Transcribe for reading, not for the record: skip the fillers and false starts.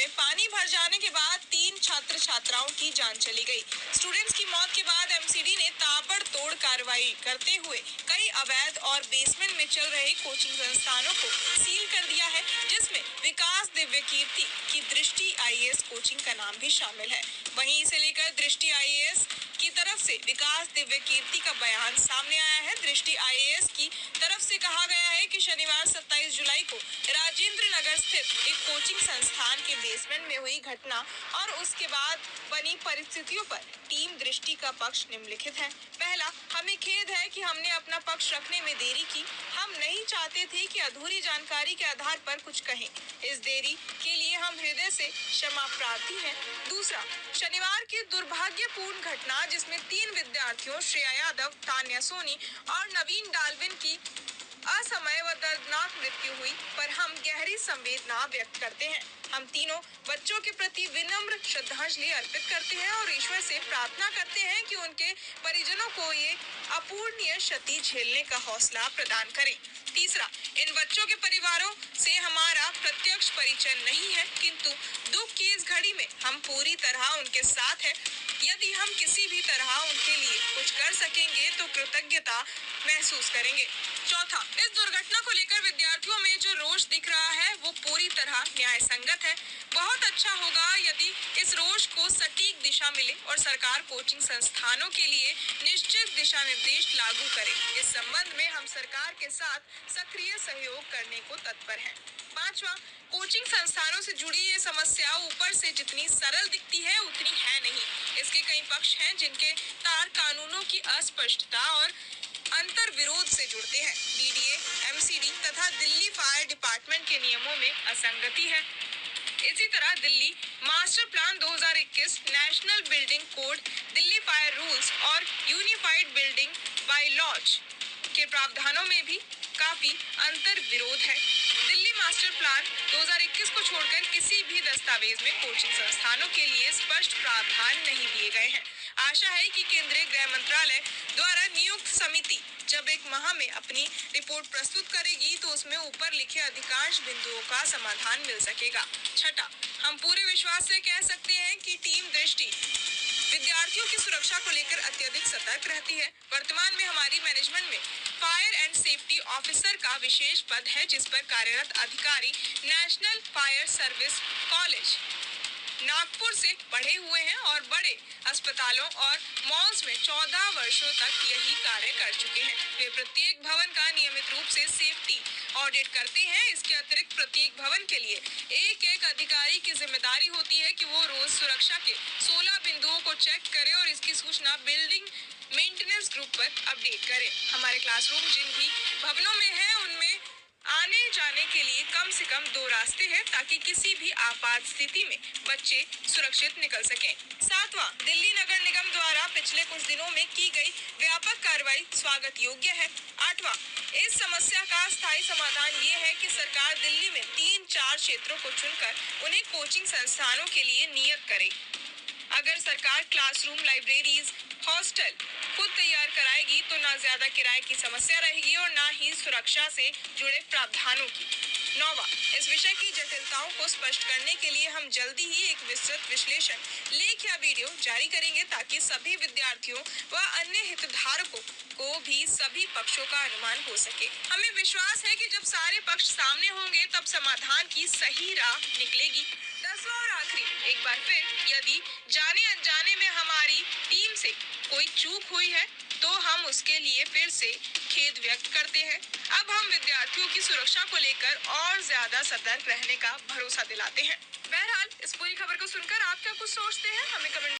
में पानी भर जाने के बाद 3 छात्र छात्राओं की जान चली गई। स्टूडेंट्स की मौत के बाद एमसीडी ने ताबड़तोड़ कार्रवाई करते हुए कई अवैध और बेसमेंट में चल रहे कोचिंग संस्थानों को सील कर दिया है, जिसमें विकास दिव्य कीर्ति की दृष्टि आईएएस कोचिंग का नाम भी शामिल है। वहीं इसे लेकर दृष्टि आईएएस की तरफ से विकास दिव्य कीर्ति का बयान सामने आया है। दृष्टि आईएएस की तरफ से कहा गया है कि शनिवार 27 जुलाई को राजेंद्र नगर स्थित एक कोचिंग संस्थान के बेसमेंट में हुई घटना और उसके बाद बनी परिस्थितियों पर टीम दृष्टि का पक्ष निम्नलिखित है। पहला, हमें खेद है कि हमने अपना पक्ष रखने में देरी की। हम नहीं चाहते थे कि अधूरी जानकारी के आधार पर कुछ कहें। इस देरी के लिए हम हृदय से क्षमा प्रार्थी हैं। दूसरा, शनिवार की दुर्भाग्यपूर्ण घटना जिसमें 3 विद्यार्थियों श्रेया यादव, तान्या सोनी और नवीन डाल्विन की असमय व दर्दनाक मृत्यु हुई पर हम गहरी संवेदना व्यक्त करते हैं। हम तीनों बच्चों के प्रति विनम्र श्रद्धांजलि अर्पित करते हैं और ईश्वर से प्रार्थना करते हैं कि उनके परिजनों को ये अपूरणीय क्षति झेलने का हौसला प्रदान करें। तीसरा, इन बच्चों के परिवारों से हमारा प्रत्यक्ष परिचय नहीं है, किंतु दुख की इस घड़ी में हम पूरी तरह उनके साथ हैं। यदि हम किसी भी तरह उनके लिए कुछ कर सकेंगे तो कृतज्ञता महसूस करेंगे। चौथा, इस दुर्घटना को लेकर विद्यार्थियों में जो रोष दिख रहा है वो पूरी तरह न्याय संगत है। बहुत अच्छा होगा यदि इस रोष को सटीक दिशा मिले और सरकार कोचिंग संस्थानों के लिए निश्चित दिशा निर्देश लागू करे। इस संबंध में हम सरकार के साथ सक्रिय सहयोग करने को तत्पर हैं। पांचवा, कोचिंग संस्थानों से जुड़ी ये समस्या ऊपर से जितनी सरल दिखती है उतनी है नहीं। इसके कई पक्ष हैं जिनके तार कानूनों की अस्पष्टता और अंतर विरोध से जुड़ते हैं। डीडीए, एमसीडी तथा दिल्ली फायर डिपार्टमेंट के नियमों में असंगति है। इसी तरह Delhi master plan 2021, national building code, Delhi fire rules और यूनिफाइड बिल्डिंग बायलॉज के प्रावधानों में भी काफी अंतर विरोध है। दिल्ली मास्टर प्लान 2021 को छोड़कर किसी भी दस्तावेज में कोचिंग संस्थानों के लिए स्पष्ट प्रावधान नहीं दिए गए हैं। आशा है कि केंद्रीय गृह मंत्रालय द्वारा नियुक्त समिति जब 1 माह में अपनी रिपोर्ट प्रस्तुत करेगी तो उसमें ऊपर लिखे अधिकांश बिंदुओं का समाधान मिल सकेगा। छठा, हम पूरे विश्वास से कह सकते हैं कि टीम दृष्टि विद्यार्थियों की सुरक्षा को लेकर अत्यधिक सतर्क रहती है। वर्तमान में हमारी मैनेजमेंट में फायर एंड सेफ्टी ऑफिसर का विशेष पद है, जिस पर कार्यरत अधिकारी national fire service college Nagpur से पढ़े हुए हैं और बड़े अस्पतालों और मॉल्स में 14 वर्षों तक यही कार्य कर चुके हैं। वे प्रत्येक भवन का नियमित रूप से सेफ्टी ऑडिट करते हैं। इसके अतिरिक्त प्रत्येक भवन के लिए एक अधिकारी की जिम्मेदारी होती है कि वो रोज सुरक्षा के 16 बिंदुओं को चेक करे और इसकी सूचना बिल्डिंग मेंटेनेंस ग्रुप पर अपडेट करे। हमारे क्लासरूम जिन भी भवनों में है उनमें आने जाने के लिए कम से कम 2 रास्ते हैं ताकि किसी भी आपात स्थिति में बच्चे सुरक्षित निकल सकें। सातवां, दिल्ली नगर निगम द्वारा पिछले कुछ दिनों में की गई व्यापक कार्रवाई स्वागत योग्य है। आठवां, इस समस्या का स्थायी समाधान ये है कि सरकार दिल्ली में 3-4 क्षेत्रों को चुनकर उन्हें कोचिंग संस्थानों के लिए नियत करे। अगर सरकार क्लासरूम, लाइब्रेरीज, हॉस्टल खुद तैयार कराएगी तो ना ज्यादा किराए की समस्या रहेगी और ना ही सुरक्षा से जुड़े प्रावधानों की। 9वां, इस विषय की जटिलताओं को स्पष्ट करने के लिए हम जल्दी ही एक विस्तृत विश्लेषण लेख या वीडियो जारी करेंगे ताकि सभी विद्यार्थियों व अन्य हितधारकों को भी सभी पक्षों का अनुमान हो सके। हमें विश्वास है कि जब सारे पक्ष सामने होंगे तब समाधान की सही राह निकलेगी। 10वां और आखिरी, एक बार फिर यदि जाने अनजाने में हमारी टीम से कोई चूक हुई है तो हम उसके लिए फिर से खेद व्यक्त करते हैं। अब हम विद्यार्थियों की सुरक्षा को लेकर और ज्यादा सतर्क रहने का भरोसा दिलाते हैं। बहरहाल इस पूरी खबर को सुनकर आप क्या कुछ सोचते हैं हमें कमेंट